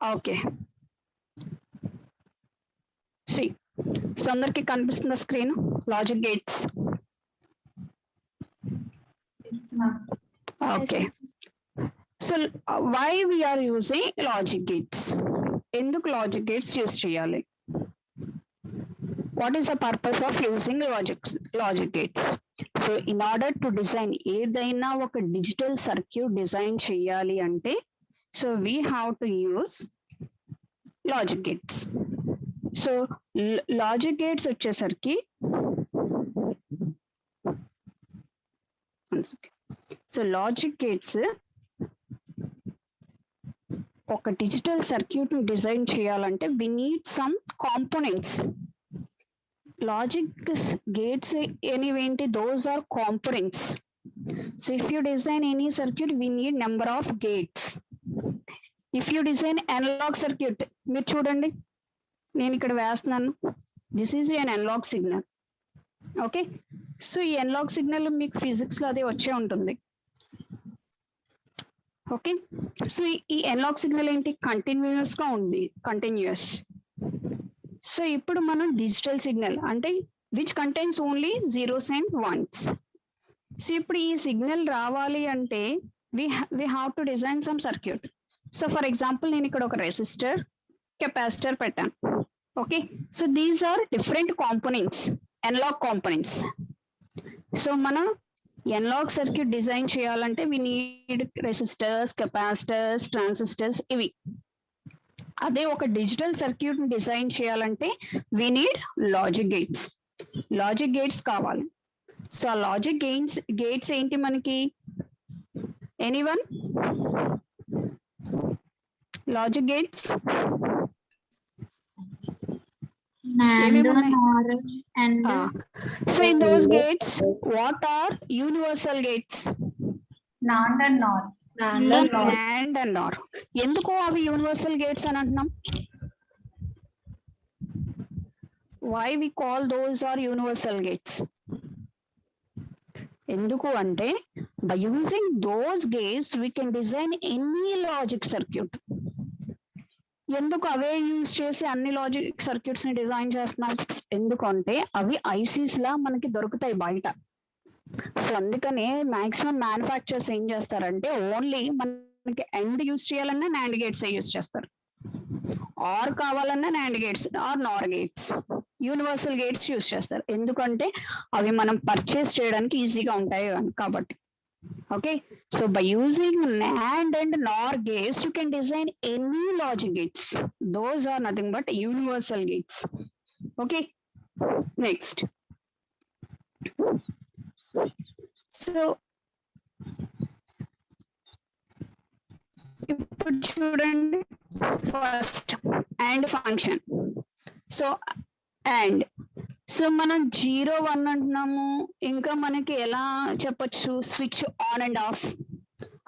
Okay Shri so అందరికి కనిపిస్తుందా screen logic gates okay so why we are using logic gates ఎందుకు logic gates use చేయాలి what is the purpose of using logic gates so in order to design ఏదైనా ఒక digital circuit design చేయాలి అంటే so we have to use logic gates so logic gates వచ్చేసరికి so logic gates ఒక digital circuit ని design చేయాలంటే we need some components logic gates anyway those are components so if you design any circuit we need number of gates if you design analog circuit మీరు చూడండి నేను ఇక్కడ వేస్తున్నాను this is an analog signal okay so ఈ analog signal మీకు physics లో అదే వచ్చే ఉంటుంది ఓకే సో ఈ అనలాగ్ సిగ్నల్ ఏంటి కంటిన్యూస్ గా ఉంది కంటిన్యూస్ సో ఇప్పుడు మనం డిజిటల్ సిగ్నల్ అంటే which contains only zeros and ones so ఇప్పుడు ఈ సిగ్నల్ రావాలి అంటే we have to design some circuit so for example నేను ఇక్కడ ఒక రెసిస్టర్ కెపాసిటర్ పెట్టాను okay so these are different components analog components so మనం అనలాగ్ సర్క్యూట్ డిజైన్ చేయాలంటే we need resistors capacitors transistors ఇవి అదే ఒక డిజిటల్ సర్క్యూట్ ని డిజైన్ చేయాలంటే వి నీడ్ లాజిక్ గేట్స్ కావాలి సో ఆ లాజిక్ గేట్స్ ఏంటి మనకి anyone logic gates so in those gates what are universal gates NAND and NOR and NOR ఎందుకు అవి యూనివర్సల్ గేట్స్ అని అంటున్నాం why we call those are universal gates ఎందుకు అంటే by using those gates we can design any logic circuit ఎందుకు అవే use చేసి అన్ని logic circuits ని డిజైన్ చేస్తున్నాం ఎందుకంటే అవి ఐసీస్ లా మనకి దొరుకుతాయి బయట సో అందుకనే మాక్సిమం మ్యానుఫ్యాక్చర్స్ ఏం చేస్తారంటే ఓన్లీ మనకి ఎండ్ యూజ్ చేయాలన్నా నాండ్ గేట్స్ యూజ్ చేస్తారు ఆర్ కావాలన్నా NAND gates are Nar gates universal gates use చేస్తారు ఎందుకంటే అవి మనం పర్చేస్ చేయడానికి ఈజీగా ఉంటాయి కాబట్టి okay so by using NAND and NOR gates you can design any logic gates those are nothing but universal gates okay next so ఇప్పుడు చూడండి first and function so and so మనం 0 1 అంటున్నాము ఇంకా మనకి ఎలా చెప్పొచ్చు స్విచ్ ఆన్ అండ్ ఆఫ్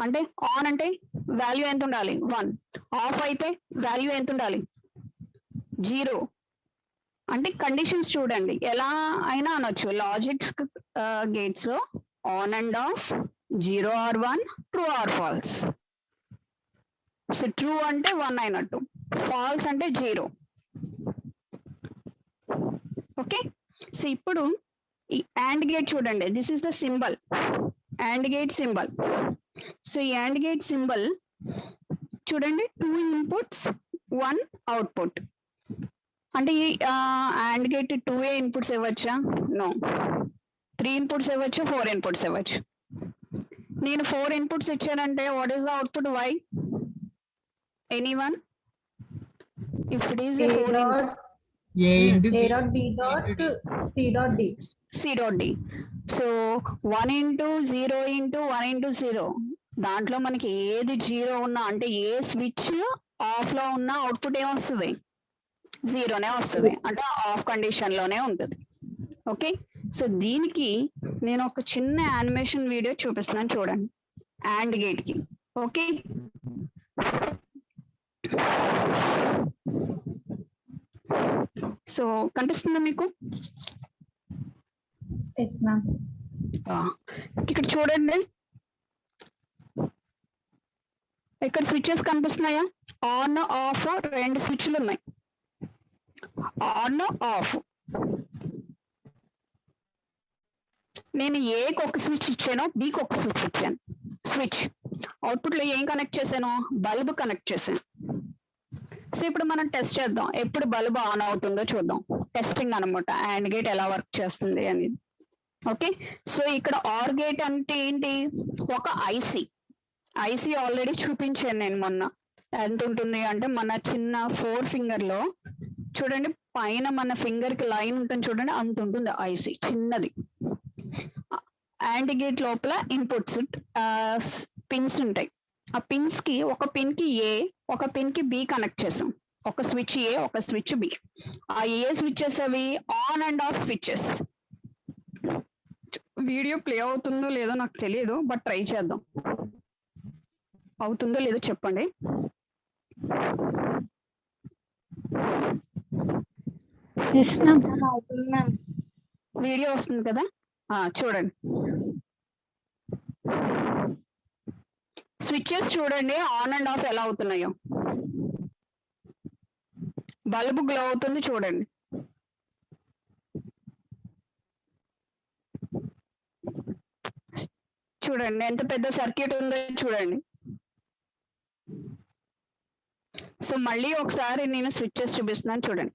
అంటే on అంటే వాల్యూ ఎంత ఉండాలి 1 ఆఫ్ అయితే వాల్యూ ఎంత ఉండాలి 0 అంటే కండిషన్స్ చూడండి ఎలా అయినా అనొచ్చు లాజిక్ గేట్స్ లో on and off 0 or 1 true or false so true అంటే 1 అయినట్టు ఫాల్స్ అంటే 0 ఓకే సో ఇప్పుడు ఈ AND గేట్ చూడండి this is the symbol AND gate symbol so ఈ AND గేట్ సింబల్ చూడండి 2 ఇన్పుట్స్ 1 అవుట్పుట్ అంటే ఈ AND గేట్ 2 ఇన్పుట్స్ ఇవ్వచ్చా నో 3 ఇన్పుట్స్ ఇవ్వచ్చు 4 ఇన్పుట్స్ ఇవ్వచ్చు నేను 4 ఇన్పుట్స్ ఇచ్చానంటే what is the output y anyone if it is a 4 input A dot B dot C dot D. C dot D. So 1 into 0 into 1 into 0. దాంట్లో మనకి ఏది 0 ఉన్నా అంటే ఏ స్విచ్ ఆఫ్ లో ఉన్న అవుట్పుట్ ఏమొస్తుంది 0నే వస్తుంది అంటే ఆఫ్ కండిషన్ లోనే ఉంటుంది ఓకే సో దీనికి నేను ఒక చిన్న యానిమేషన్ వీడియో చూపిస్తున్నాను చూడండి AND గేట్ కి ఓకే సో కనిపిస్తుందా మీకు ఇక్కడ చూడండి ఇక్కడ స్విచెస్ కనిపిస్తున్నాయా? ఆన్ ఆఫ్ రెండు స్విచ్లు ఉన్నాయి. On off. నేను ఏకి ఒక స్విచ్ ఇచ్చాను, బికి ఒక స్విచ్ ఇచ్చాను. స్విచ్ అవుట్పుట్ లో ఏం కనెక్ట్ చేశాను? బల్బ్ కనెక్ట్ చేశాను. సో ఇప్పుడు మనం టెస్ట్ చేద్దాం, ఎప్పుడు బల్బ్ ఆన్ అవుతుందో చూద్దాం. టెస్టింగ్ అనమాట, అండ్ గేట్ ఎలా వర్క్ చేస్తుంది అనేది. ఓకే, సో ఇక్కడ ఆర్ గేట్ అంటే ఏంటి? ఒక ఐసీ ఆల్రెడీ చూపించాను నేను మొన్న. ఎంత ఉంటుంది అంటే మన చిన్న 4 ఫింగర్ లో చూడండి, పైన మన ఫింగర్ కి లైన్ ఉంటుంది చూడండి, అంత ఉంటుంది ఐసీ, చిన్నది. అండ్ గేట్ లోపల ఇన్పుట్స్ పిన్స్ ఉంటాయి. ఆ పిన్స్ కి ఒక పిన్ కి ఏ, ఒక పిన్ కి బి కనెక్ట్ చేసాం. ఒక స్విచ్ ఏ, ఒక స్విచ్ బి. ఆ ఏ స్విచెస్ అవి on and of switches. Video play అవుతుందో లేదో నాకు తెలియదు, బట్ ట్రై చేద్దాం. అవుతుందో లేదో చెప్పండి. వీడియో వస్తుంది కదా, చూడండి. స్విచెస్ చూడండి ఆన్ అండ్ ఆఫ్ ఎలా అవుతున్నాయో. బల్బు గ్లో అవుతుంది చూడండి. చూడండి ఎంత పెద్ద సర్క్యూట్ ఉందో చూడండి. సో మళ్ళీ ఒకసారి నేను స్విచెస్ చూపిస్తున్నాను చూడండి.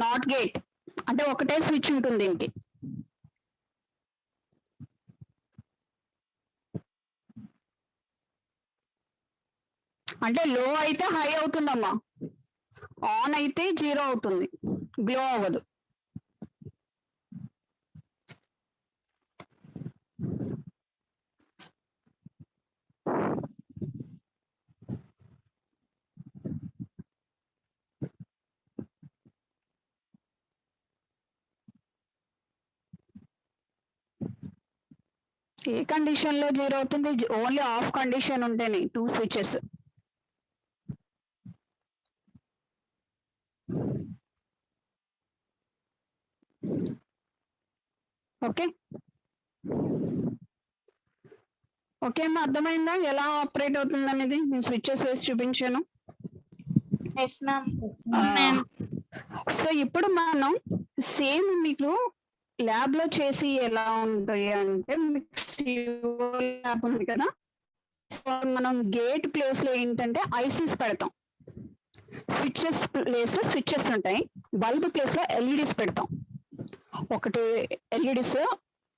నాట్ గేట్ అంటే ఒకటే స్విచ్ ఉంటుంది దీనికి. అంటే లో అయితే హై అవుతుందమ్మా, ఆన్ అయితే 0 అవుతుంది, గ్లో అవ్వదు. ఏ కండిషన్ లో 0 అవుతుంది? ఓన్లీ ఆఫ్ కండిషన్ ఉంటేనే 2 స్విచెస్. ఓకే ఓకే అమ్మా, అర్థమైందా ఎలా ఆపరేట్ అవుతుంది అనేది? నేను స్విచెస్ వేసి చూపించాను. సో ఇప్పుడు మనం సేమ్ మీకు ల్యాబ్ లో చేసి ఎలా ఉంటాయి అంటే, మీకు ల్యాబ్ ఉంది కదా, సో మనం గేట్ ప్లేస్ లో ఏంటంటే ఐసీస్ పెడతాం, స్విచెస్ ప్లేస్ లో స్విచెస్ ఉంటాయి, బల్బ్ ప్లేస్ లో ఎల్ఈడీస్ పెడతాం. ఒకటి ఎల్ఈడీస్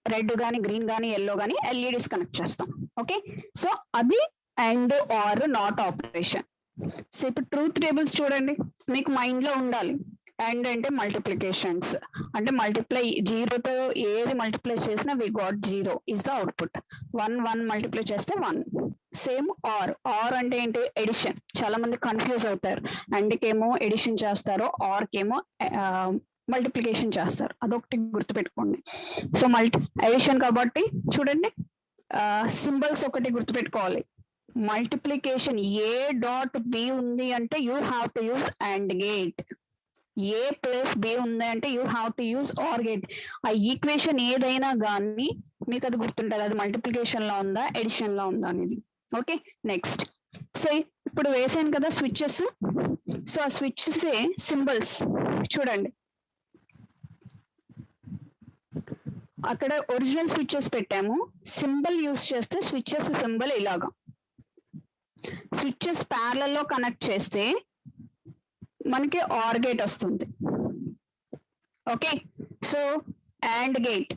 రెడ్ గానీ గ్రీన్ గానీ ఎల్లో గానీ ఎల్ఈడీస్ కనెక్ట్ చేస్తాం. ఓకే, సో అది and or not operation. So ఇప్పుడు ట్రూత్ టేబుల్స్ చూడండి, మీకు మైండ్ లో ఉండాలి. అండ్ అంటే మల్టిప్లికేషన్స్, అంటే మల్టిప్లై 0తో ఏది మల్టిప్లై చేసినా we got 0 is the output. 1 multiply చేస్తే 1. సేమ్ ఆర్ అంటే ఏంటి? ఎడిషన్. చాలా మంది కన్ఫ్యూజ్ అవుతారు, అండ్కేమో ఎడిషన్ చేస్తారు, ఆర్కేమో మల్టిప్లికేషన్ చేస్తారు. అదొకటి గుర్తుపెట్టుకోండి. సో ఎడిషన్ కాబట్టి చూడండి, సింబల్స్ ఒకటి గుర్తుపెట్టుకోవాలి. మల్టిప్లికేషన్ ఏ డాట్ బి ఉంది అంటే you have to use and gate. A plus B ఉంది అంటే you have to use or gate. ఆ ఈక్వేషన్ ఏదైనా కానీ మీకు అది గుర్తుంటుంది, అది మల్టిప్లికేషన్ లో ఉందా ఎడిషన్ లో ఉందా అనేది. Okay, next. సో ఇప్పుడు వేసాను కదా స్విచెస్. సో ఆ స్విచెస్ సింబల్స్ చూడండి, అక్కడ ఒరిజినల్ స్విచెస్ పెట్టాము, సింబల్ యూస్ చేస్తే స్విచెస్ సింబల్ ఇలాగా. స్విచెస్ ప్యారలల్ లో కనెక్ట్ చేస్తే మనకి ఆర్ గేట్ వస్తుంది. ఓకే, సో అండ్ గేట్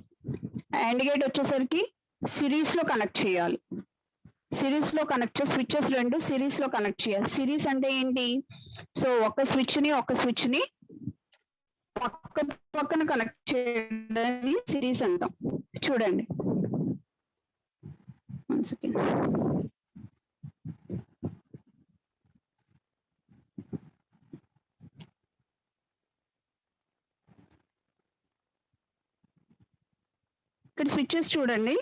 వచ్చేసరికి సిరీస్ లో కనెక్ట్ చేయాలి. సిరీస్ లో కనెక్ట్ చేసి స్విచెస్ రెండు సిరీస్ లో కనెక్ట్ చేయాలి. సిరీస్ అంటే ఏంటి? సో ఒక స్విచ్ ని పక్కన కనెక్ట్ చేయడాన్ని సిరీస్ అంటాం. చూడండి, వన్ సెకండ్. ఇక్కడ స్విచెస్ చూడండి.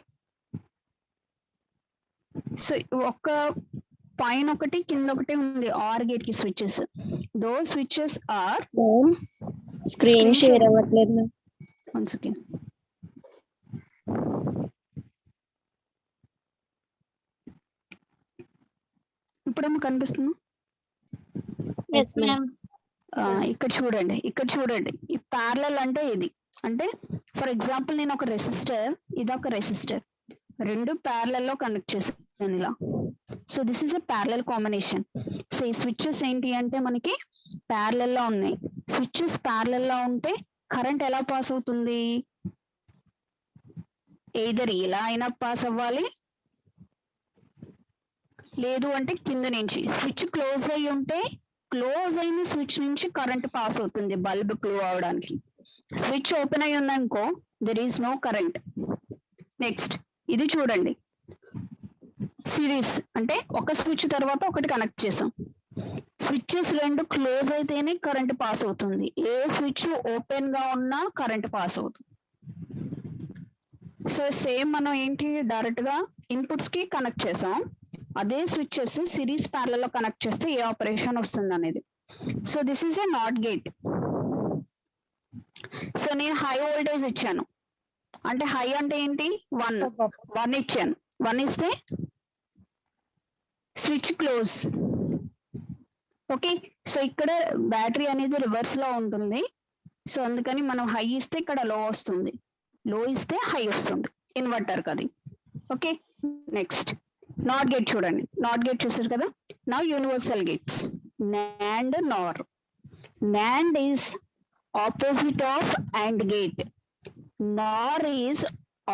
సో ఒక పైన ఒకటి కింద ఒకటి ఉంది ఆర్ గేట్ కి switches. Though switches are screen share అవ్వట్లేదు. One second. ఇప్పుడేమో కనిపిస్తుంది. Yes ma'am. ఇక్కడ చూడండి ఈ ప్యారలల్ అంటే ఇది. అంటే ఫర్ ఎగ్జాంపుల్ నేను ఒక రెసిస్టర్, ఇది ఒక రెసిస్టర్, రెండు ప్యారలల్ లో కనెక్ట్ చేసాను ఇలా. So this is a parallel combination. So ఈ స్విచెస్ ఏంటి అంటే మనకి ప్యారలల్ లో ఉన్నాయి. స్విచెస్ ప్యారలల్ లో ఉంటే కరెంట్ ఎలా పాస్ అవుతుంది? ఎయిదర్ ఇలా అయినా పాస్ అవ్వాలి, లేదు అంటే కింద నుంచి. స్విచ్ క్లోజ్ అయి ఉంటే క్లోజ్ అయిన స్విచ్ నుంచి కరెంట్ పాస్ అవుతుంది బల్బ్ క్లో అవడానికి. స్విచ్ ఓపెన్ అయి ఉందనుకో there is no current. Next ఇది చూడండి, సిరీస్ అంటే ఒక స్విచ్ తర్వాత ఒకటి కనెక్ట్ చేసాం. స్విచ్చెస్ రెండు క్లోజ్ అయితేనే కరెంట్ పాస్ అవుతుంది. ఏ స్విచ్ ఓపెన్ గా ఉన్నా కరెంట్ పాస్ అవుతుంది. సో సేమ్ మనం ఏంటి డైరెక్ట్ గా ఇన్పుట్స్ కి కనెక్ట్ చేసాం, అదే స్విచ్చెస్ సిరీస్ ప్యారలల్ లో కనెక్ట్ చేస్తే ఏ ఆపరేషన్ వస్తుంది అనేది. So this is A not gate. So నేను హై వోల్టేజ్ ఇచ్చాను, అంటే హై అంటే ఏంటి? 1 ఇచ్చాను. 1 ఇస్తే స్విచ్ క్లోజ్. ఓకే, సో ఇక్కడ బ్యాటరీ అనేది రివర్స్ లో ఉంటుంది. సో అందుకని మనం హై ఇస్తే ఇక్కడ లో వస్తుంది, లో ఇస్తే హై వస్తుంది ఇన్వర్టర్ కది. ఓకే, నెక్స్ట్ నాట్ గేట్ చూడండి. నాట్ గేట్ చూసారు కదా. Now universal gates, NAND, NOR. NAND is opposite of AND gate. NOR is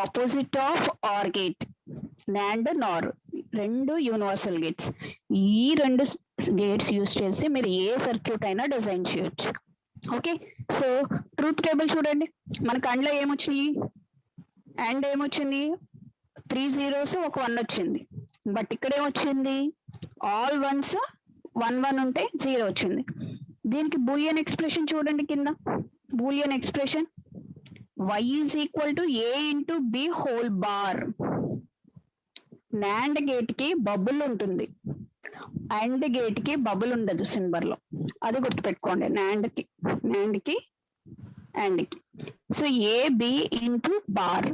opposite of OR gate. NAND, NOR రెండు యూనివర్సల్ గేట్స్. ఈ రెండు గేట్స్ యూస్ చేసి మీరు ఏ సర్క్యూట్ అయినా డిజైన్ చేయొచ్చు. ఓకే, సో ట్రూత్ టేబుల్ చూడండి. మనకు అండ్లో ఏమొచ్చినాయి? అండ్ ఏమొచ్చింది? 3 zeros ఒక 1 వచ్చింది. బట్ ఇక్కడ ఏమొచ్చింది? ఆల్ వన్స్ 1 1 ఉంటే 0 వచ్చింది. దీనికి బూలియన్ ఎక్స్ప్రెషన్ చూడండి కింద. Boolean expression y is equal to a into b whole bar. NAND gate కి బబుల్ ఉంటుంది, అండ్ గేట్ కి బబుల్ ఉండదు సింబల్ లో, అది గుర్తుపెట్టుకోండి. నాండ్ కి అండ్ కి. So A B into bar.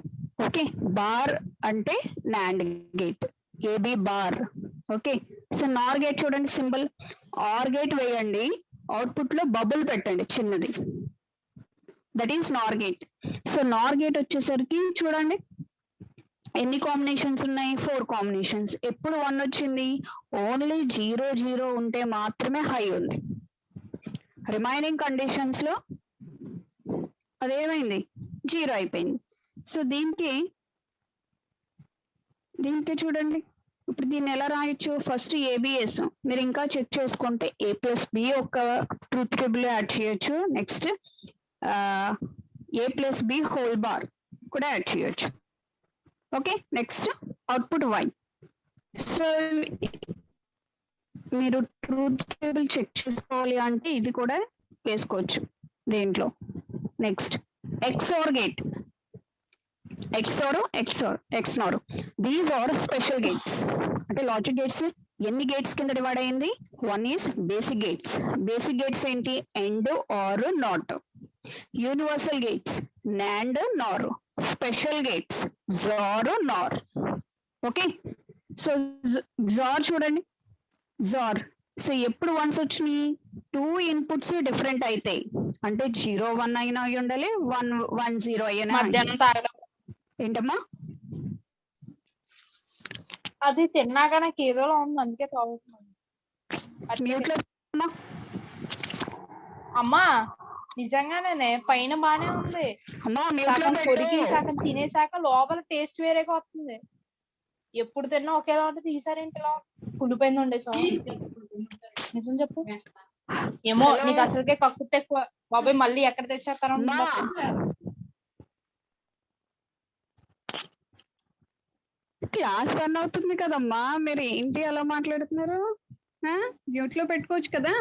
Okay, bar అంటే NAND gate, AB bar. Okay, so NOR gate చూడండి సింబల్. ఆర్ గేట్ వేయండి, అవుట్పుట్ లో బబుల్ పెట్టండి చిన్నది, that is NOR gate. So NOR gate వచ్చేసరికి చూడండి ఎన్ని కాంబినేషన్స్ ఉన్నాయి? 4 కాంబినేషన్స్. ఎప్పుడు 1 వచ్చింది? ఓన్లీ 0 0 ఉంటే మాత్రమే హై ఉంది. రిమైనింగ్ కండిషన్స్ లో అదేమైంది? 0 అయిపోయింది. సో దీనికి చూడండి, ఇప్పుడు దీన్ని ఎలా రాయొచ్చు? ఫస్ట్ ఏబి వేసాం, మీరు ఇంకా చెక్ చేసుకుంటే a+b ఒక ట్రూత్ టేబుల్ యాడ్ చేయొచ్చు. నెక్స్ట్ a+b హోల్ బార్ కూడా యాడ్ చేయొచ్చు. Okay, next output y. So మీరు ట్రూత్ టేబుల్ చెక్ చేసుకోవాలి అంటే ఇవి కూడా వేసుకోవచ్చు దేంట్లో. Next XOR gate, XOR. These are special gates. అంటే లాజిక్ గేట్స్ ఎన్ని గేట్స్ కింద డివైడ్ అయింది? 1 is basic gates. Basic gates ఏంటి? AND, OR, NOT. Universal gates NAND, NOR. Special gates XOR, NOR. Okay, so XOR చూడండి. XOR so ఎప్పుడు once వచ్చినాయి? 2 inputs different అవుతాయి. అంటే 0 1 అయినా అయి ఉండాలి, 1 1 0 అయినా. ఏంటమ్మా? అది తిన్నాక నాకు ఏదోలా ఉంది, అందుకే తాగుతున్నాను. మ్యూట్ లో అమ్మా నిజంగానే పైన బానే ఉంది, అమ్మా మ్యూట్ లో సగం పెట్టు. కొరికి సగం తినేసాక లోపల టేస్ట్ వేరేగా వస్తుంది. ఎప్పుడు తిన్నా ఒకేలా ఉంటుంది, ఈసారి ఏంటి ఇలా కులిపోయింది ఉండే సో నిజం చెప్పు. ఏమో నీకు అసలుకే కక్కుతే ఎక్కువ బాబాయ్, మళ్ళీ ఎక్కడ తెచ్చేస్తారో. క్లాస్ రన్ అవుతుంది కదమ్మా, మీరు ఏంటి అలా మాట్లాడుతున్నారు? మ్యూట్ లో పెట్టుకోవచ్చు కదా.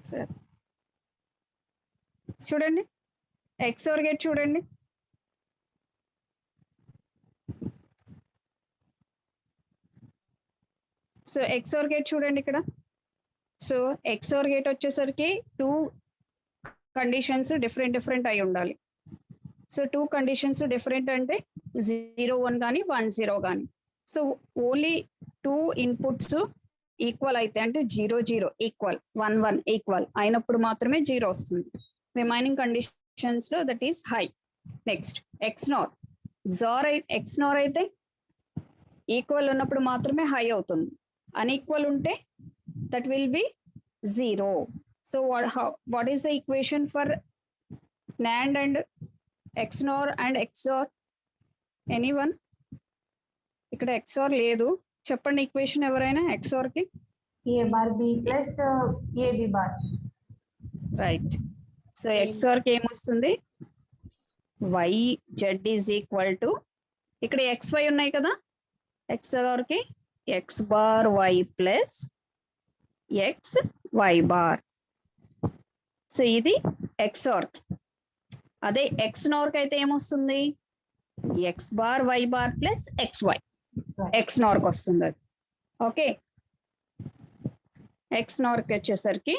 సరే చూడండి, XOR గేట్ చూడండి. సో XOR గేట్ చూడండి ఇక్కడ. సో XOR గేట్ వచ్చేసరికి 2 కండిషన్స్ డిఫరెంట్ అయి ఉండాలి. సో 2 కండిషన్స్ డిఫరెంట్ అంటే 0 1 కానీ 1 0 కానీ. సో ఓన్లీ 2 ఇన్పుట్స్ ఈక్వల్ అయితే అంటే 0 0 ఈక్వల్ 1 1 ఈక్వల్ అయినప్పుడు మాత్రమే 0 వస్తుంది. రిమైనింగ్ కండిషన్స్ లో that is high. Next XNOR. XNOR అయితే ఈక్వల్ ఉన్నప్పుడు మాత్రమే హై అవుతుంది. అన్ఈక్వల్ ఉంటే that will be 0. So what is the equation for NAND and XNOR and XOR? Anyone? ఇక్కడ XOR లేదు, చెప్పండి ఈక్వేషన్ ఎవరైనా XOR కి. A bar B plus AB bar. Right. So XOR కి ఏమొస్తుంది? YZ ఈజ్ ఈక్వల్ టు, ఇక్కడ XY ఉన్నాయి కదా, XOR కి X bar Y plus XY bar. So ఇది XOR కి. అదే XNOR కి అయితే ఏమొస్తుంది? X bar Y bar plus XY. XNOR కి వస్తుంది అది. ఓకే, XNOR కి వచ్చేసరికి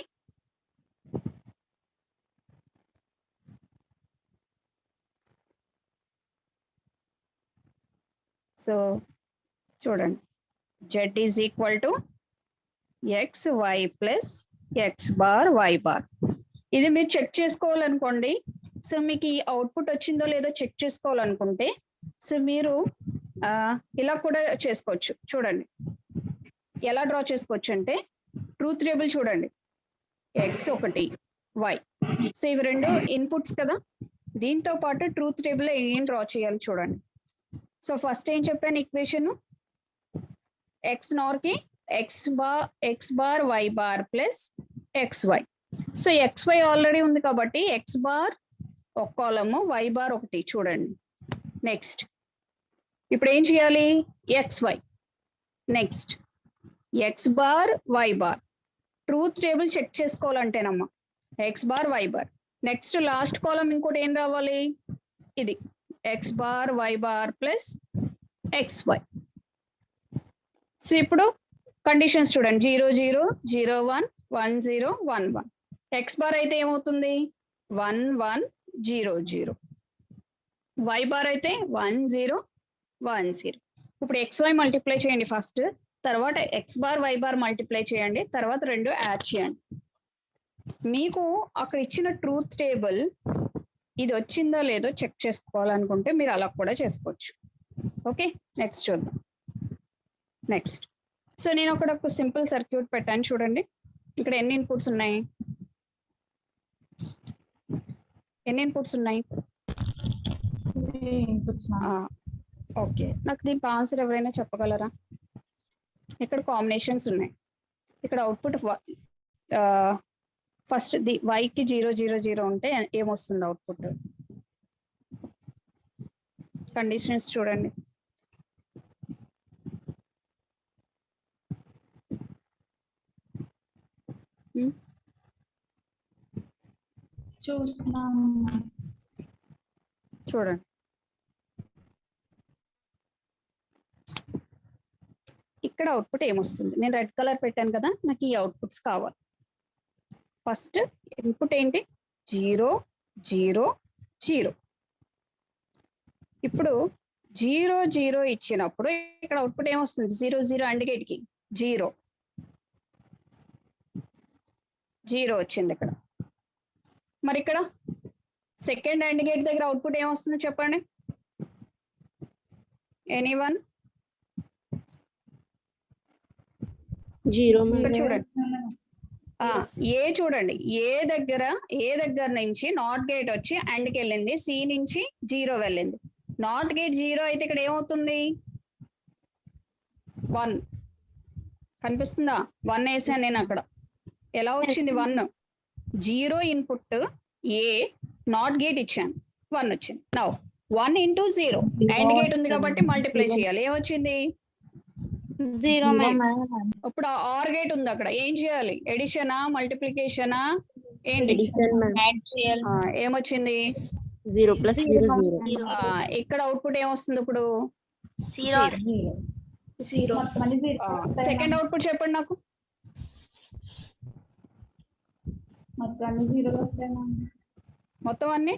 సో చూడండి, Z is equal to XY plus X bar Y bar. ఇది మీరు చెక్ చేసుకోవాలనుకోండి. సో మీకు ఈ అవుట్పుట్ వచ్చిందో లేదో చెక్ చేసుకోవాలనుకుంటే సో మీరు ఇలా కూడా చేసుకోవచ్చు. చూడండి ఎలా డ్రా చేసుకోవచ్చు అంటే, ట్రూత్ టేబుల్ చూడండి, X1 Y. సో ఇవి రెండు ఇన్పుట్స్ కదా, దీంతో పాటు ట్రూత్ టేబుల్ ఏం డ్రా చేయాలి చూడండి. సో ఫస్ట్ ఏం చెప్పాను ఈక్వేషన్, XNOR కి X bar Y bar plus XY. So XY already ఉంది కాబట్టి X బార్ ఒక కాలము, Y బార్ ఒకటి. చూడండి నెక్స్ట్ ఇప్పుడు ఏం చేయాలి, XY. Next X bar Y bar. Truth table check చేసుకోవాలంటేనమ్మా X bar Y bar. Next last column ఇంకోటి ఏం రావాలి, ఇది X bar Y bar plus XY. So ఇప్పుడు కండిషన్స్ చూడండి, 0 0 0 1 1 0 1 1. X బార్ అయితే ఏమవుతుంది, 1 1 0 0. Y బార్ అయితే 1 0 1 0. ఇప్పుడు XY మల్టిప్లై చేయండి ఫస్ట్, తర్వాత X bar Y bar multiply చేయండి, తర్వాత రెండు యాడ్ చేయండి. మీకు అక్కడ ఇచ్చిన ట్రూత్ టేబుల్ ఇది వచ్చిందో లేదో చెక్ చేసుకోవాలనుకుంటే మీరు అలా కూడా చేసుకోవచ్చు. ఓకే, నెక్స్ట్ చూద్దాం. నెక్స్ట్ సో నేను అక్కడ ఒక సింపుల్ సర్క్యూట్ పెట్టాను చూడండి. ఇక్కడ ఎన్ని ఇన్పుట్స్ ఉన్నాయి, ఓకే, నాకు దీనికి ఆన్సర్ ఎవరైనా చెప్పగలరా? ఇక్కడ కాంబినేషన్స్ ఉన్నాయి. ఇక్కడ అవుట్పుట్ ఫస్ట్ ది వైకి 0 0 0 ఉంటే ఏమొస్తుంది అవుట్పుట్? కండిషన్స్ చూడండి. చూడండి ఇక్కడ అవుట్పుట్ ఏమొస్తుంది? నేను రెడ్ కలర్ పెట్టాను కదా, నాకు ఈ అవుట్పుట్స్ కావాలి. ఫస్ట్ ఇన్పుట్ ఏంటి, 0 0 0. ఇప్పుడు 0 0 ఇచ్చినప్పుడు ఇక్కడ అవుట్పుట్ ఏమొస్తుంది, 0 0 అండ్ గేట్కి 0 0 వచ్చింది ఇక్కడ. మరి ఇక్కడ సెకండ్ అండ్ గేట్ దగ్గర అవుట్పుట్ ఏమొస్తుందో చెప్పండి, ఎనీవన్? 0 చూడండి, చూడండి ఏ దగ్గర నుంచి నాట్ గేట్ వచ్చి అండ్కి వెళ్ళింది, సి నుంచి 0 వెళ్ళింది. నాట్ గేట్ 0 అయితే ఇక్కడ ఏమవుతుంది, 1 కనిపిస్తుందా? 1 వేసాను నేను అక్కడ. ఎలా వచ్చింది 1? 0 ఇన్పుట్ ఏ, నాట్ గేట్ ఇచ్చాను, 1 వచ్చింది. నౌ 1 into 0 అండ్ గేట్ ఉంది కాబట్టి మల్టిప్లై చేయాలి, ఏమొచ్చింది 0. ఇప్పుడు ఆర్ గేట్ ఉంది అక్కడ, ఏం చేయాలి, ఎడిషనా మల్టిప్లికేషనా ఏంటి? ఏమొచ్చింది 0 + 0 0. ఇక్కడ అవుట్పుట్ ఏమొస్తుంది ఇప్పుడు? సెకండ్ అవుట్పుట్ చెప్పండి నాకు. మొత్తం అన్ని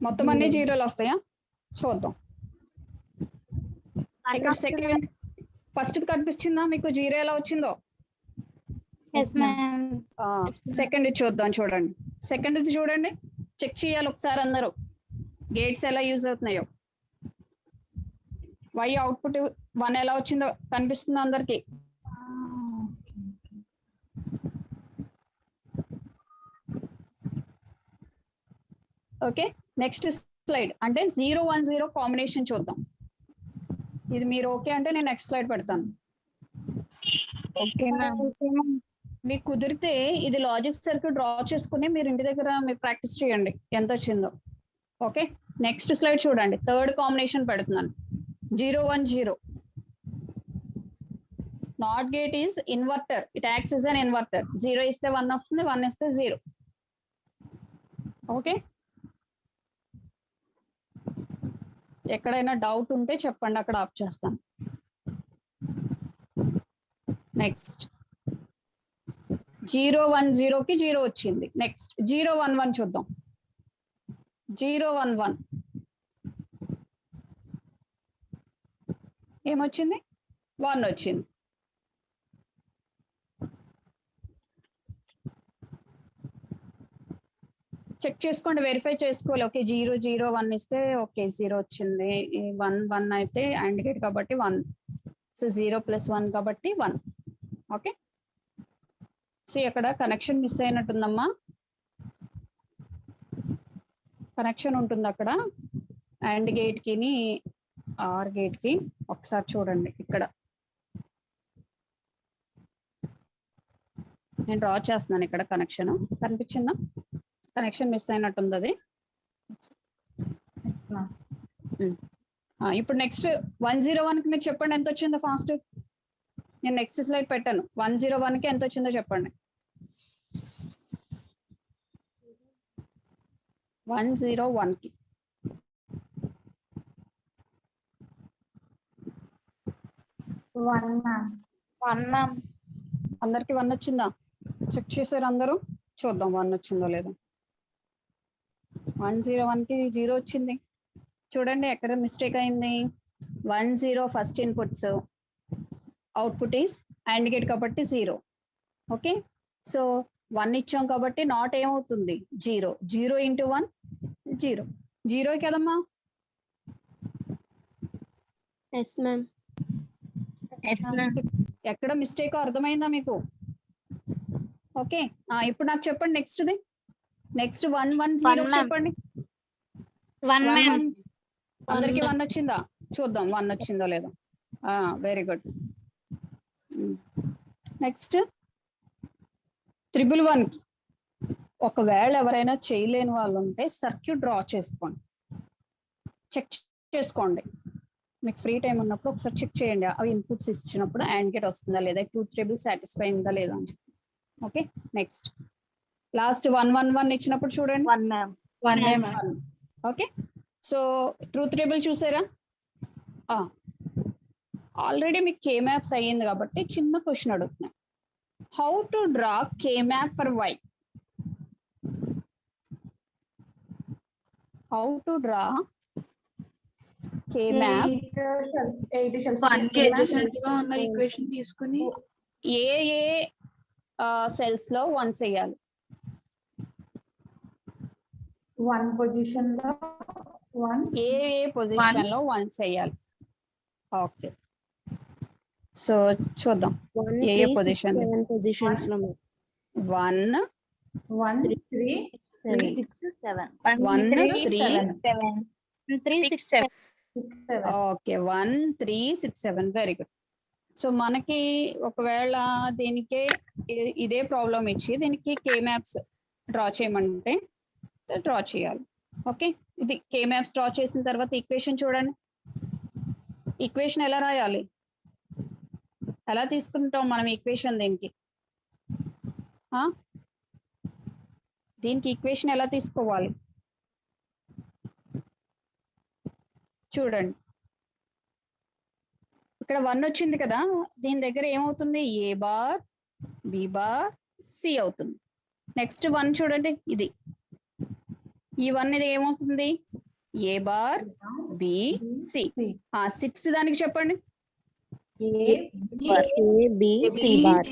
మొత్తం అన్ని జీరోలు వస్తాయా? చూద్దాం. ఇక్కడ సెకండ్ ఫస్ట్ కనిపిస్తుందా మీకు జీరో ఎలా వచ్చిందో? సెకండ్ చూద్దాం, చూడండి. సెకండ్ చూడండి, చెక్ చేయాలి ఒకసారి అందరూ గేట్స్ ఎలా యూజ్ అవుతున్నాయో. వై అవుట్పుట్ 1 ఎలా వచ్చిందో కనిపిస్తుందో అందరికి? ఓకే, నెక్స్ట్ స్లైడ్ అంటే 0-1-0 కాంబినేషన్ చూద్దాం. ఇది మీరు ఓకే అంటే నేను నెక్స్ట్ స్లైడ్ పెడతాను. మీకు కుదిరితే ఇది లాజిక్ సర్క్యూట్ డ్రా చేసుకుని మీరు ఇంటి దగ్గర మీరు ప్రాక్టీస్ చేయండి ఎంత వచ్చిందో. ఓకే, నెక్స్ట్ స్లైడ్ చూడండి. థర్డ్ కాంబినేషన్ పెడుతున్నాను. 0-1-0. Not gate is inverter. It acts as an inverter. 0 ఇస్తే 1 వస్తుంది, 1 ఇస్తే 0. ఓకే, ఎక్కడైనా డౌట్ ఉంటే చెప్పండి, అక్కడ ఆఫ్ చేస్తాను. నెక్స్ట్ 0-1-0కి 0 వచ్చింది. నెక్స్ట్ 0-1-1 చూద్దాం. 0-1-1 ఏమొచ్చింది? 1 వచ్చింది. చెక్ చేసుకోండి, వెరిఫై చేసుకోవాలి. ఓకే, 0-0-1 ఇస్తే ఓకే 0 వచ్చింది. 1-1 అయితే అండ్ గేట్ కాబట్టి 1. సో 0 + 1 కాబట్టి 1. ఓకే, సో ఇక్కడ కనెక్షన్ మిస్ అయినట్టుందమ్మా. కనెక్షన్ ఉంటుంది అక్కడ అండ్ గేట్ కి ఆర్ గేట్ కి. ఒకసారి చూడండి, ఇక్కడ నేను డ్రా చేస్తున్నాను. ఇక్కడ కనెక్షన్ కనిపించిందా? కనెక్షన్ మిస్ అయినట్టుంది అది. ఇప్పుడు నెక్స్ట్ 1-0-1కి మీరు చెప్పండి ఎంత వచ్చిందో ఫాస్ట్. నేను నెక్స్ట్ స్లైడ్ పెట్టాను. 1-0-1కి ఎంత వచ్చిందో చెప్పండి. 1-0-1కి 1 అందరికి 1 వచ్చిందా? చెక్ చేశారు అందరూ? చూద్దాం 1 వచ్చిందో లేదో. 1-0-1కి 0 వచ్చింది. చూడండి ఎక్కడ మిస్టేక్ అయింది. 1-0 first inputs, output is and gate కాబట్టి 0. ఓకే, సో 1 ఇచ్చాం కాబట్టి నాట్ ఏమవుతుంది? 0. 0 × 1 0. 0 కదమ్మా? ఎక్కడ మిస్టేక్ అర్థమైందా మీకు? ఓకే, ఇప్పుడు నాకు చెప్పండి నెక్స్ట్ది. నెక్స్ట్ 1-1-0 చెప్పండి. 1-1 అందరికి 1 వచ్చిందా? చూద్దాం 1 వచ్చిందో లేదో. Very good. నెక్స్ట్ 1-1కి ఒకవేళ ఎవరైనా చేయలేని వాళ్ళు ఉంటే సర్క్యూట్ డ్రా చేసుకోండి, చెక్ చేసుకోండి. మీకు ఫ్రీ టైం ఉన్నప్పుడు ఒకసారి చెక్ చేయండి. అవి ఇన్పుట్స్ ఇచ్చినప్పుడు అండ్ గేట్ వస్తుందా లేదా, ట్రూత్ టేబుల్ సాటిస్ఫై అయిందా లేదా అని చెప్పి. ఓకే, నెక్స్ట్ లాస్ట్ 1-1-1 ఇచ్చినప్పుడు చూడండి. 1 ఓకే, సో ట్రూత్ టేబుల్ చూసారా? ఆల్రెడీ మీకు K మ్యాప్స్ అయ్యింది కాబట్టి చిన్న క్వశ్చన్ అడుగుతున్నా. How to draw K map for Y? How to draw K map? 1కి adjacent గా ఉన్న ఈక్వేషన్ తీసుకుని ఏ సెల్స్ లో 1 చేయాలి? 1 పొజిషన్ లో 1 ఏ పొజిషన్ లో 1 చేయాలి? ఓకే, సో చూద్దాం. ఏ పొజిషన్? 7 పొజిషన్స్ లో 1 1 3 7 1 3 3 6 7 6 7. ఓకే, 1 3 6 7. Very good. సో మనకి ఒకవేళ దీనికే ఇదే ప్రాబ్లం ఇచ్చి దీనికి K మ్యాప్స్ డ్రా చేయమంటే డ్రా చేయాలి. ఓకే, ఇది K మ్యాప్స్ డ్రా చేసిన తర్వాత ఈక్వేషన్ చూడండి. ఈక్వేషన్ ఎలా రాయాలి? ఎలా తీసుకుంటాం మనం ఈక్వేషన్? దీనికి ఈక్వేషన్ ఎలా తీసుకోవాలి చూడండి. ఇక్కడ 1 వచ్చింది కదా, దీని దగ్గర ఏమవుతుంది? A bar B bar C అవుతుంది. నెక్స్ట్ 1 చూడండి, ఇది ఈ 1 ఇది ఏమవుతుంది? A bar B C. Sixth దానికి చెప్పండి. ABC bar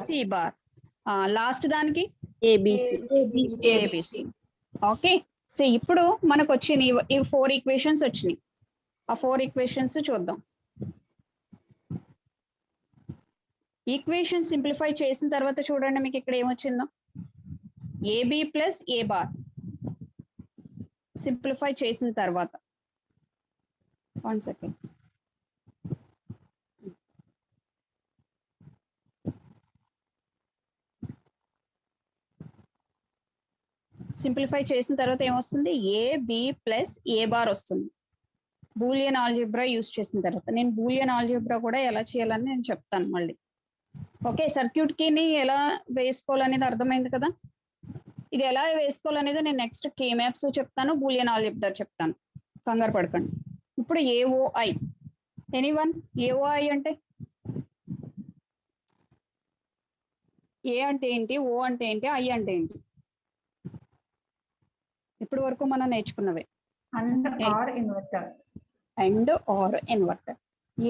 C bar. Last దానికి ABC ఏబిసి. ఓకే. సో ఇప్పుడు మనకు వచ్చినాయి ఈ 4 ఈక్వేషన్స్ వచ్చినాయి. ఆ 4 ఈక్వేషన్స్ చూద్దాం. ఈక్వేషన్ సింప్లిఫై చేసిన తర్వాత చూడండి మీకు ఇక్కడ ఏమొచ్చిందో. ఏబి ప్లస్ ఏ బార్ సింప్లిఫై చేసిన తర్వాత 1 సెకండ్. సింప్లిఫై చేసిన తర్వాత ఏమొస్తుంది? ఏబి ప్లస్ ఏ బార్ వస్తుంది బూలియన్ ఆల్జిబ్రా యూస్ చేసిన తర్వాత. నేను బూలియన్ ఆల్జిబ్రా కూడా ఎలా చేయాలని నేను చెప్తాను మళ్ళీ. ఓకే, సర్క్యూట్ కీని ఎలా వేసుకోవాలనేది అర్థమైంది కదా. ఇది ఎలా వేసుకోవాలనేది నేను నెక్స్ట్ కే మ్యాప్స్ చెప్తాను, బూలియన్ ఆల్జిబ్రా చెప్తాను, కంగారు పడకండి. ఇప్పుడు ఏఓఐ. ఎనీవన్ ఏఓఐ అంటే ఏ అంటే ఏంటి, ఓ అంటే ఏంటి, ఐ అంటే ఏంటి? ఇప్పటి వరకు మనం నేర్చుకున్నవే. AND OR inverter. AND OR inverter.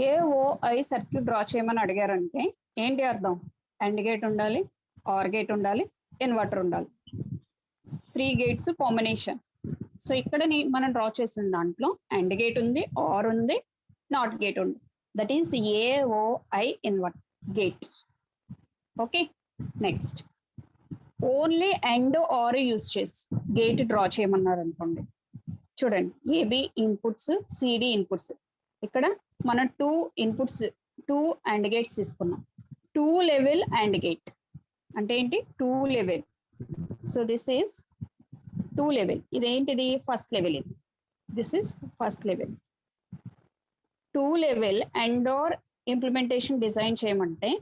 AOI circuit draw చేయమని అడిగారంటే ఏంటి అర్థం? అండ్ గేట్ ఉండాలి, ఆర్ గేట్ ఉండాలి, ఇన్వర్టర్ ఉండాలి. 3 గేట్స్ కాంబినేషన్. సో ఇక్కడ మనం డ్రా చేసిన దాంట్లో అండ్ గేట్ ఉంది, ఆర్ ఉంది, నాట్ గేట్ ఉంది. That is AOI invert gate. Okay, next only and or use చేసి గేట్ డ్రా చేయమన్నారు అనుకోండి. చూడండి, ఏబి ఇన్పుట్స్, సిడి ఇన్పుట్స్. ఇక్కడ మనం 2 ఇన్పుట్స్, 2 అండ్ గేట్స్ తీసుకున్నాం. 2 లెవెల్ అండ్ గేట్ అంటే ఏంటి? 2 level. So this is 2 level. ఇదేంటిది? First level. ఇది this is first level. 2 level AND OR implementation design చేయమంటే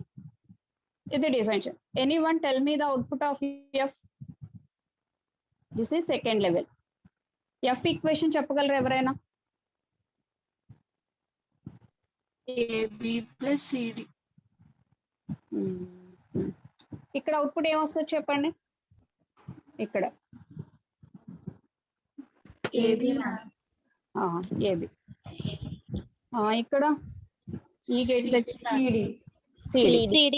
ఇది డిజైన్ చేయండి. Anyone tell me the output of F. This is second level. F equation చెప్పగలరు ఎవరైనా? AB plus CD. ఇక్కడ output ఏమొస్తుంది చెప్పండి? ఇక్కడ ఏబి ఏబి. ఇక్కడ ఈ gate CD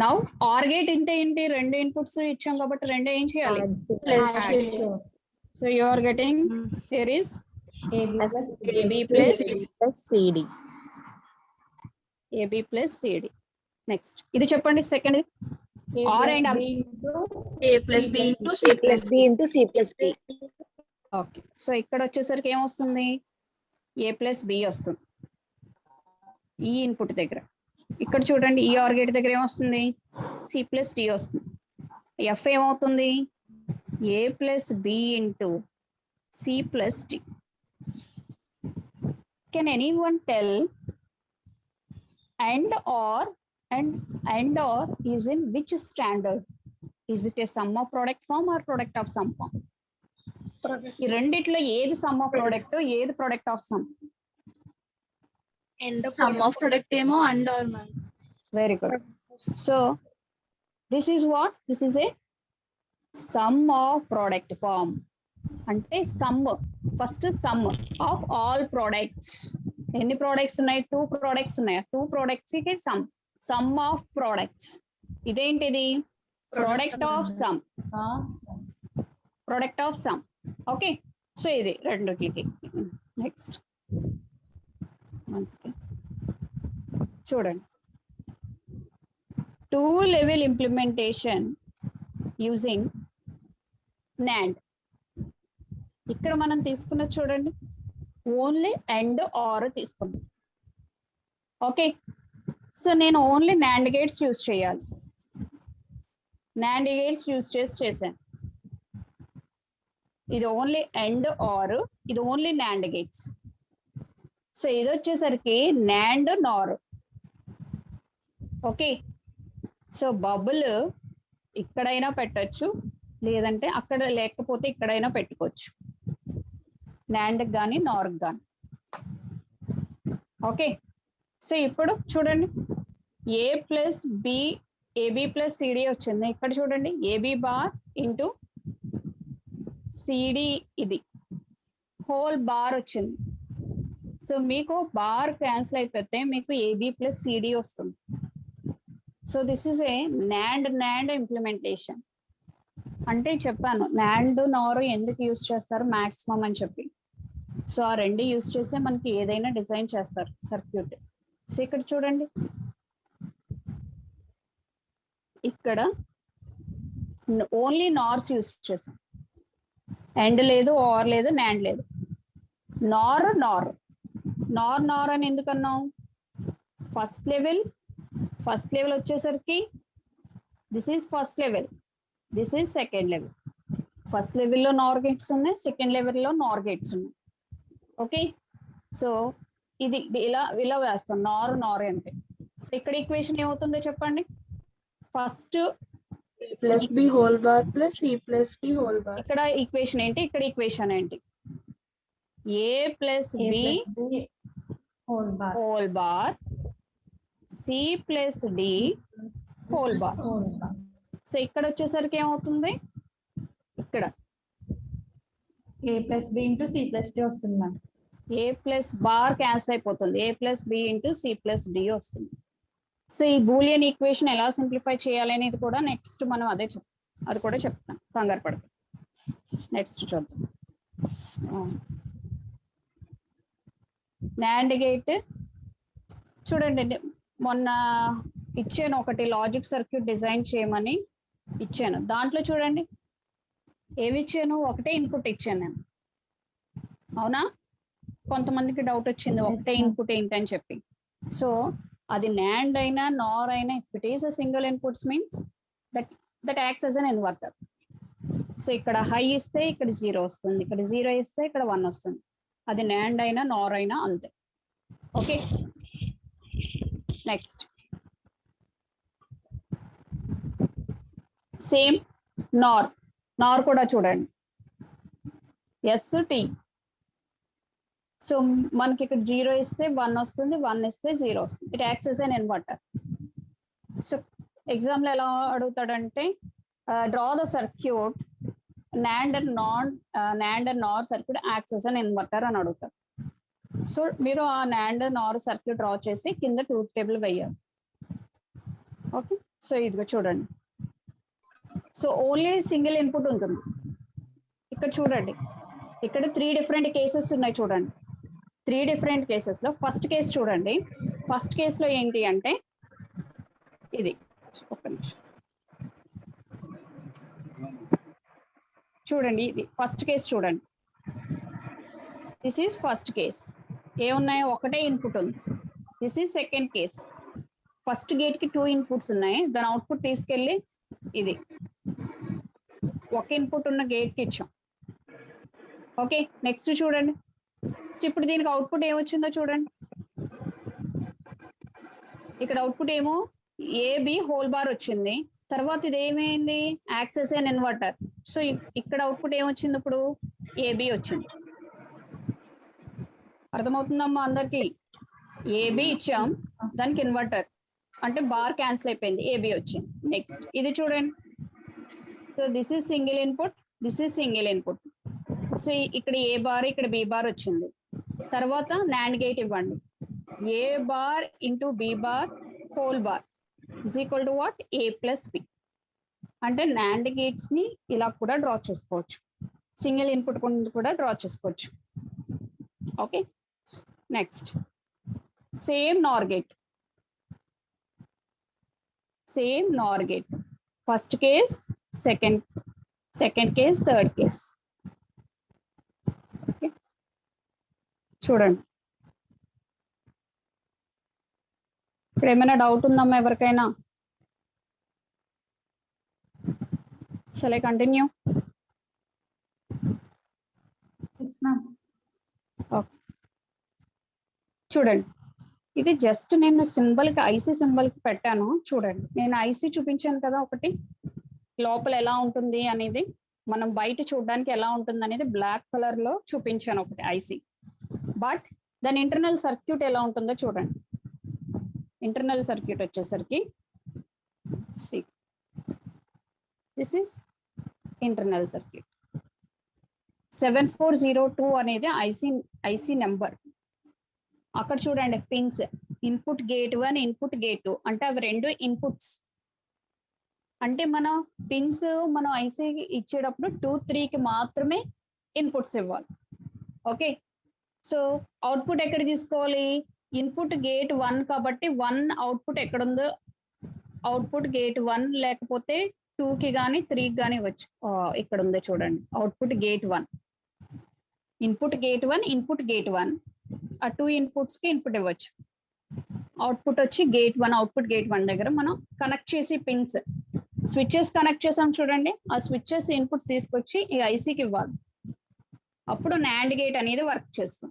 now OR gate అంటే ఏంటి? 2 ఇన్పుట్స్ ఇచ్చాం కాబట్టి 2 ఏం చేయాలి? Plus so you are getting here is AB plus CD AB plus CD. Next ఇది చెప్పండి second. Are and A plus B into C plus B into C plus D. Okay. So ఇక్కడ వచ్చేసరికి ఏమొస్తుంది? ఏ plus B వస్తుంది ఈ input దగ్గర. ఇక్కడ చూడండి, ఈ ఆర్ గేట్ దగ్గర ఏమొస్తుంది? సి ప్లస్ డి వస్తుంది. ఎఫ్ ఏమవుతుంది? A plus B into C plus D. Can anyone tell and or is in which standard? Is it a sum of product form or product of sum form? ఈ రెండిట్లో ఏది sum of product, ఏది product of sum? Sum of product ఏమో AND OR ma'am. Very good. So this is what? This is a sum of product form. అంటే sum, first sum of all products. ఎన్ని products ఉన్నాయి? 2 products ఉన్నాయి. 2 products కి sum of products. ఇదేంటిది? Product of sum. Product of sum. Okay, so ఇది రెండిట్లకి. Next చూడండి, 2 level implementation using NAND. ఇక్కడ మనం తీసుకున్నది చూడండి, ఓన్లీ అండ్ ఆర్ తీసుకున్నాం. ఓకే, సో నేను ఓన్లీ NAND గేట్స్ యూజ్ చేయాలి. NAND గేట్స్ యూజ్ చేశాను. ఇది ఓన్లీ అండ్ ఆర్, ఇది ఓన్లీ NAND గేట్స్. సో ఇది వచ్చేసరికి NAND NOR. Okay, so bubble ఇక్కడైనా పెట్టచ్చు, లేదంటే అక్కడ లేకపోతే ఇక్కడైనా పెట్టుకోవచ్చు, NAND కానీ NOR కానీ. ఓకే, సో ఇప్పుడు చూడండి, A plus B, AB plus CD వచ్చింది. ఇక్కడ చూడండి, ఏబి బార్ ఇంటూ సిడి. ఇది హోల్ బార్ వచ్చింది. సో మీకు బార్ క్యాన్సిల్ అయిపోతే మీకు ఏబి ప్లస్ సిడి వస్తుంది. So this is a NAND implementation. అంటే చెప్పాను నాండ్ నార్ ఎందుకు యూస్ చేస్తారు మాక్సిమం అని చెప్పి. సో ఆ రెండు యూస్ చేస్తే మనకి ఏదైనా డిజైన్ చేస్తారు సర్క్యూట్. సో ఇక్కడ చూడండి, ఇక్కడ ఓన్లీ నార్స్ యూస్ చేసాం. అండ్ లేదు, ఆర్ లేదు, నాండ్ లేదు. నార్ నార్ నార్ నార్ అని ఎందుకన్నాం? ఫస్ట్ లెవెల్ వచ్చేసరికి this is first level, this is second level. First లెవెల్లో నార్ గేట్స్ ఉన్నాయి, సెకండ్ లెవెల్లో నార్ గేట్స్ ఉన్నాయి. ఓకే, సో ఇది ఇలా వేస్తాం నార్ అంటే. సో ఇక్కడ ఈక్వేషన్ ఏమవుతుందో చెప్పండి. First plus B whole bar plus C plus D whole bar. ఇక్కడ ఈక్వేషన్ ఏంటి, ఇక్కడ ఈక్వేషన్ ఏంటి? A plus B whole bar C plus D whole bar. So ఇక్కడ వచ్చేసరికి ఏమవుతుంది, ఇక్కడ A plus B into C plus D వస్తుంది ma'am. A plus bar cancel అయిపోతుంది, A plus B into C plus D వస్తుంది. So ఈ Boolean equation ఎలా simplify చేయాలి అనేది కూడా నెక్స్ట్ మనం అది కూడా చెప్తాం, కంగారు పడదు. నెక్స్ట్ చూద్దాం. నాండ్ గేట్ చూడండి, మొన్న ఇచ్చాను ఒకటి లాజిక్ సర్క్యూట్ డిజైన్ చేయమని ఇచ్చాను. దాంట్లో చూడండి ఏమి ఇచ్చాను, ఒకటే ఇన్పుట్ ఇచ్చాను నేను. అవునా, కొంతమందికి డౌట్ వచ్చింది ఒకటే ఇన్పుట్ ఏంటని చెప్పి. సో అది నాండ్ అయినా నార్ అయినా, if it is a single inputs means that acts as an inverter. So ఇక్కడ హై ఇస్తే ఇక్కడ 0 వస్తుంది, ఇక్కడ 0 ఇస్తే ఇక్కడ 1 వస్తుంది. అది నాండ్ అయినా నార్ అయినా అంతే. ఓకే, నెక్స్ట్ సేమ్ నార్ కూడా చూడండి, ఎస్ టీ. సో మనకి ఇక్కడ 0 ఇస్తే 1 వస్తుంది, 1 ఇస్తే 0 వస్తుంది. It acts as an inverter. So exam లో ఎలా అడుగుతాడంటే draw the circuit NAND and NOR circuit acts as an inverter అని అడుగుతారు. సో మీరు ఆ నాండ్ నార్ సర్క్యూట్ డ్రా చేసి కింద ట్రూత్ టేబుల్ వేయాలి. ఓకే, సో ఇదిగో చూడండి. సో ఓన్లీ సింగిల్ ఇన్పుట్ ఉంటుంది. ఇక్కడ చూడండి, ఇక్కడ 3 డిఫరెంట్ కేసెస్ ఉన్నాయి చూడండి. 3 డిఫరెంట్ కేసెస్ లో ఫస్ట్ కేసు చూడండి. ఫస్ట్ కేసులో ఏంటి అంటే ఇది, ఒక్క నిమిషం చూడండి, ఇది ఫస్ట్ కేసు చూడండి. This is first case. ఏమున్నాయి, ఒకటే ఇన్పుట్ ఉంది. This is second case. First gate కి 2 ఇన్పుట్స్ ఉన్నాయి, దాని అవుట్పుట్ తీసుకెళ్ళి ఇది ఒక ఇన్పుట్ ఉన్న గేట్ కి ఇచ్చాం. ఓకే, నెక్స్ట్ చూడండి. సో ఇప్పుడు దీనికి అవుట్పుట్ ఏమొచ్చిందో చూడండి. ఇక్కడ అవుట్పుట్ ఏమో ఏబి హోల్ బార్ వచ్చింది. తర్వాత ఇది ఏమైంది, యాక్సెస్ అండ్ ఇన్వర్టర్. సో ఇక్కడ అవుట్పుట్ ఏమొచ్చింది, ఇప్పుడు ఏబి వచ్చింది. అర్థమవుతుందమ్మా అందరికి? ఏబి ఇచ్చాం, దానికి ఇన్వర్టర్ అంటే బార్ క్యాన్సిల్ అయిపోయింది, ఏబి వచ్చింది. నెక్స్ట్ ఇది చూడండి. So this is single input, this is single input. So ఇక్కడ ఏ బార్, ఇక్కడ బి బార్ వచ్చింది. తర్వాత నాండ్ గేట్ ఇవ్వండి, A bar into B bar whole bar is equal to what, A plus B. అంటే NAND gates ని ఇలా కూడా draw చేసుకోవచ్చు, సింగిల్ ఇన్పుట్ కూడా డ్రా చేసుకోవచ్చు. Okay, next same NOR gate. First case, second case, third case. చూడండి, ఇప్పుడు ఏమైనా డౌట్ ఉందమ్మా ఎవరికైనా? Shall I continue? ఓకే, చూడండి, ఇది జస్ట్ నేను సింబల్కి, ఐసీ సింబల్కి పెట్టాను. చూడండి, నేను ఐసీ చూపించాను కదా ఒకటి, లోపల ఎలా ఉంటుంది అనేది, మనం బయట చూడడానికి ఎలా ఉంటుంది అనేది బ్లాక్ కలర్ లో చూపించాను ఒకటి ఐసీ. బట్ దాని ఇంటర్నల్ సర్క్యూట్ ఎలా ఉంటుందో చూడండి. ఇంటర్నల్ సర్క్యూట్ వచ్చేసరికి దిస్ ఇస్ ఇంటర్నల్ సర్క్యూట్. 7402 అనేది ఐసి నెంబర్. అక్కడ చూడండి pins, input gate 1, input gate 2 అంటే అవి రెండు ఇన్పుట్స్. అంటే మన పిన్స్ మనం ఐసీకి ఇచ్చేటప్పుడు 2, 3కి మాత్రమే ఇన్పుట్స్ ఇవ్వాలి. ఓకే, సో అవుట్పుట్ ఎక్కడ తీసుకోవాలి? ఇన్పుట్ గేట్ 1 కాబట్టి 1 అవుట్పుట్ ఎక్కడ ఉందో అవుట్పుట్ గేట్ 1 లేకపోతే 2కి కానీ 3కి కానీ ఇవ్వచ్చు. ఇక్కడ ఉందో చూడండి, output gate 1, input gate 1, input gate 1 ఆ 2 ఇన్పుట్స్కి ఇన్పుట్ ఇవ్వచ్చు. అవుట్పుట్ వచ్చి గేట్ 1, అవుట్పుట్ గేట్ 1 దగ్గర మనం కనెక్ట్ చేసి పిన్స్ స్విచ్చెస్ కనెక్ట్ చేసాం చూడండి, ఆ స్విచ్చెస్ ఇన్పుట్స్ తీసుకొచ్చి ఈ ఐసీకి ఇవ్వాలి. అప్పుడు నాండ్ గేట్ అనేది వర్క్ చేస్తాం.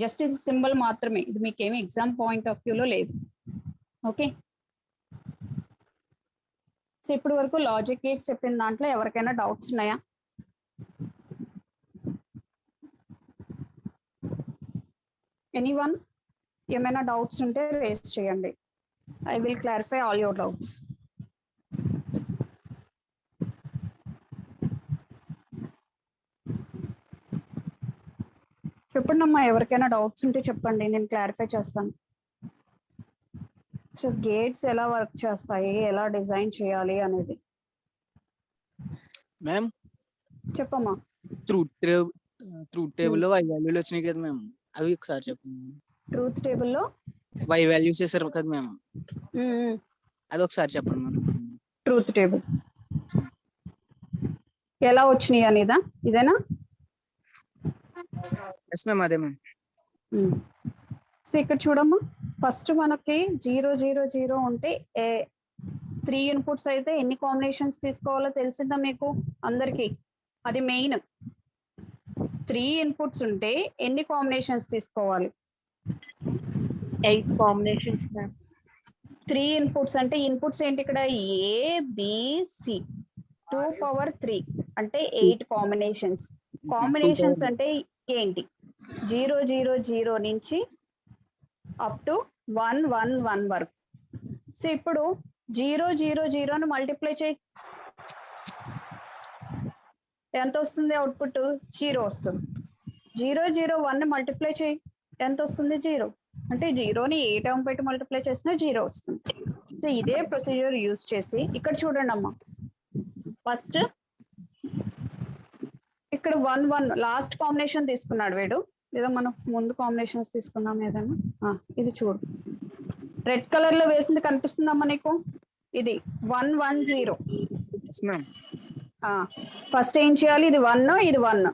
జస్ట్ ఇది సింబల్ మాత్రమే, ఇది మీకేమి ఎగ్జామ్ పాయింట్ ఆఫ్ వ్యూలో లేదు. ఓకే, సో ఇప్పుడు వరకు లాజిక్ గేట్స్ చెప్పిన దాంట్లో ఎవరికైనా డౌట్స్ ఉన్నాయా? ఎనీవన్ ఏమైనా డౌట్స్ ఉంటే రేస్ చేయండి. I will clarify all your doubts. చెప్పండి అమ్మా, ఎవరికైనా డౌట్స్ ఉంటే చెప్పండి, నేను క్లారిఫై చేస్తాను. సో గేట్స్ ఎలా వర్క్ చేస్తాయి, ఎలా డిజైన్ చేయాలి అనేది మ్యామ్ చెప్పమ్మా. ట్రూత్ టేబుల్లో వై వాల్యూలు వచ్చినాయి కదా మ్యామ్, అవి ఒకసారి చెప్పండి. ట్రూత్ టేబుల్లో వై వాల్యూస్ చేశారు కదా మ్యామ్, అది ఒకసారి చెప్పండి మ్యామ్. ట్రూత్ టేబుల్ ఎలా వచ్చినాయి అనేదా? ఇదేనా? ఎస్ మ్యామ్, అదే మ్యామ్. సో ఇక్కడ చూడమ్మా, ఫస్ట్ మనకి 0, 0, 0 ఉంటే 3 ఇన్పుట్స్ అయితే ఎన్ని కాంబినేషన్స్ తీసుకోవాలో తెలిసిందా మీకు అందరికి? అది మెయిన్. 3 ఇన్పుట్స్ ఉంటే ఎన్ని కాంబినేషన్స్ తీసుకోవాలి? 8 combinations, ma'am. 3 ఇన్పుట్స్ అంటే ఇన్పుట్స్ ఏంటి ఇక్కడ? ABC 2 పవర్ 3 అంటే 8 కాంబినేషన్స్. కాంబినేషన్స్ అంటే ఏంటి? 0, 0, 0 నుంచి అప్ టు 1, 1, 1 వరకు. సో ఇప్పుడు 0, 0, 0 ను మల్టిప్లై చేయి, ఎంత వస్తుంది? అవుట్పుట్ 0 వస్తుంది. 0, 0, 1 ని మల్టిప్లై చేయి, ఎంత వస్తుంది? 0. అంటే 0ని ఏ టర్మ్ పెట్టి మల్టిప్లై చేసినా 0 వస్తుంది. సో ఇదే ప్రొసీజర్ యూజ్ చేసి ఇక్కడ చూడండి అమ్మా, ఫస్ట్ ఇక్కడ 1, 1 లాస్ట్ కాంబినేషన్ తీసుకున్నాడు వీడు, లేదా మనం ముందు కాంబినేషన్స్ తీసుకున్నాం ఏదైనా. ఇది చూడు, రెడ్ కలర్ లో వేసింది కనిపిస్తుందమ్మా నీకు? ఇది 1, 1, 0. ఫస్ట్ ఏం చేయాలి? ఇది 1, ఇది 1.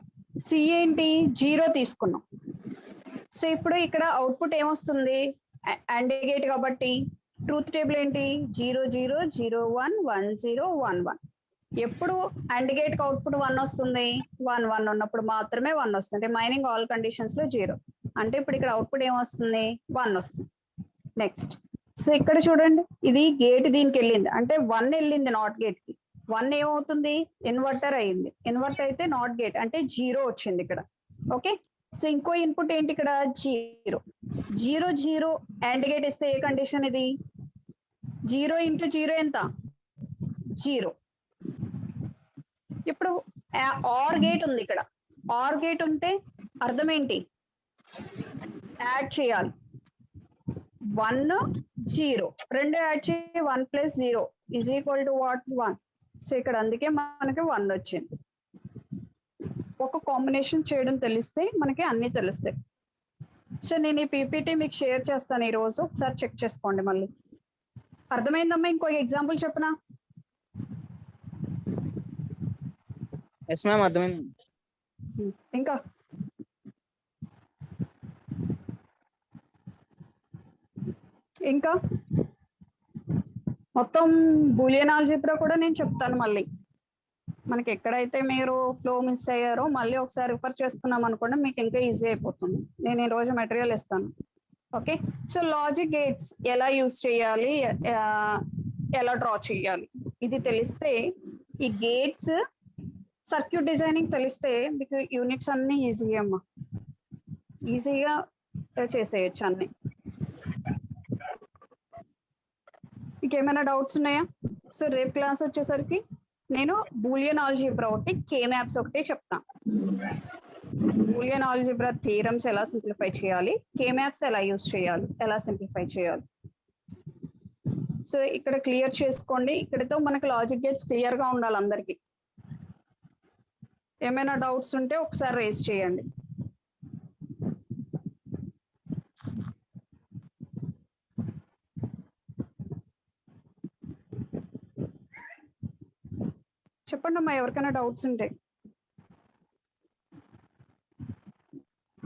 సి ఏంటి? 0 తీసుకున్నాం. సో ఇప్పుడు ఇక్కడ అవుట్పుట్ ఏమొస్తుంది? అండ్ గేట్ కాబట్టి ట్రూత్ టేబుల్ ఏంటి? 0, 0, 0, 1, 1, 0, 1, 1. ఎప్పుడు అండ్ గేట్ కి అవుట్పుట్ 1 వస్తుంది? 1, 1 ఉన్నప్పుడు మాత్రమే 1 వస్తుంది. మైనింగ్ ఆల్ కండిషన్స్ లో 0 అంటే ఇప్పుడు ఇక్కడ అవుట్పుట్ ఏమొస్తుంది? 1 వస్తుంది. నెక్స్ట్, సో ఇక్కడ చూడండి, ఇది గేట్ దీనికి వెళ్ళింది అంటే 1 వెళ్ళింది నాట్ గేట్ కి. 1 ఏమవుతుంది? ఇన్వర్టర్ అయింది. ఇన్వర్టర్ అయితే నాట్ గేట్ అంటే 0 వచ్చింది ఇక్కడ. ఓకే, సో ఇంకో ఇన్పుట్ ఏంటి ఇక్కడ? 0, 0, 0 అండ్ గేట్ ఇస్తే ఏ కండిషన్ ఇది? 0 × 0 ఎంత? 0. ఇప్పుడు ఆర్ గేట్ ఉంది ఇక్కడ. ఆర్ గేట్ ఉంటే అర్థం ఏంటి? యాడ్ చేయాలి. 1, 0 రెండు యాడ్ చేయి, 1 + 0 = what? 1. సో ఇక్కడ అందుకే మనకి 1 వచ్చింది. ఒక కాంబినేషన్ చేయడం తెలిస్తే మనకి అన్ని తెలుస్తాయి. సో నేను ఈ పీపీటీ మీకు షేర్ చేస్తాను ఈరోజు, ఒకసారి చెక్ చేసుకోండి మళ్ళీ. అర్థమైందమ్మా? ఇంకో ఎగ్జాంపుల్ చెప్పనా? ఎస్ మ్యామ్, అర్థమైంది. ఇంకా ఇంకా మొత్తం బూలియన్ ఆల్జీబ్రా కూడా నేను చెప్తాను మళ్ళీ. మనకి ఎక్కడైతే మీరు ఫ్లో మిస్ అయ్యారో మళ్ళీ ఒకసారి రిఫర్ చేసుకున్నాం అనుకోండి, మీకు ఇంకా ఈజీ అయిపోతుంది. నేను ఈ రోజు మెటీరియల్ ఇస్తాను. ఓకే, సో లాజిక్ గేట్స్ ఎలా యూజ్ చేయాలి, ఎలా డ్రా చేయాలి, ఇది తెలిస్తే ఈ గేట్స్ సర్క్యూట్ డిజైనింగ్ తెలిస్తే మీకు యూనిట్స్ అన్ని ఈజీ అమ్మా, ఈజీగా చేసేయచ్చు అన్ని. ఇంకేమైనా డౌట్స్ ఉన్నాయా? సో రేపు క్లాస్ వచ్చేసరికి నేను బూలియన్ ఆల్జీబ్రా ఒకటి కే మ్యాప్స్ ఒకటి చెప్తాను. బూలియన్ ఆల్జీబ్రా థీరమ్స్ ఎలా సింప్లిఫై చేయాలి, కే మ్యాప్స్ ఎలా యూస్ చేయాలి, ఎలా సింప్లిఫై చేయాలి. సో ఇక్కడ క్లియర్ చేసుకోండి. ఇక్కడతో మనకు లాజిక్ గేట్స్ క్లియర్ గా ఉండాలి అందరికి. ఏమైనా డౌట్స్ ఉంటే ఒకసారి రేస్ చేయండి. చెప్పండి అమ్మా ఎవరికైనా డౌట్స్ ఉంటే.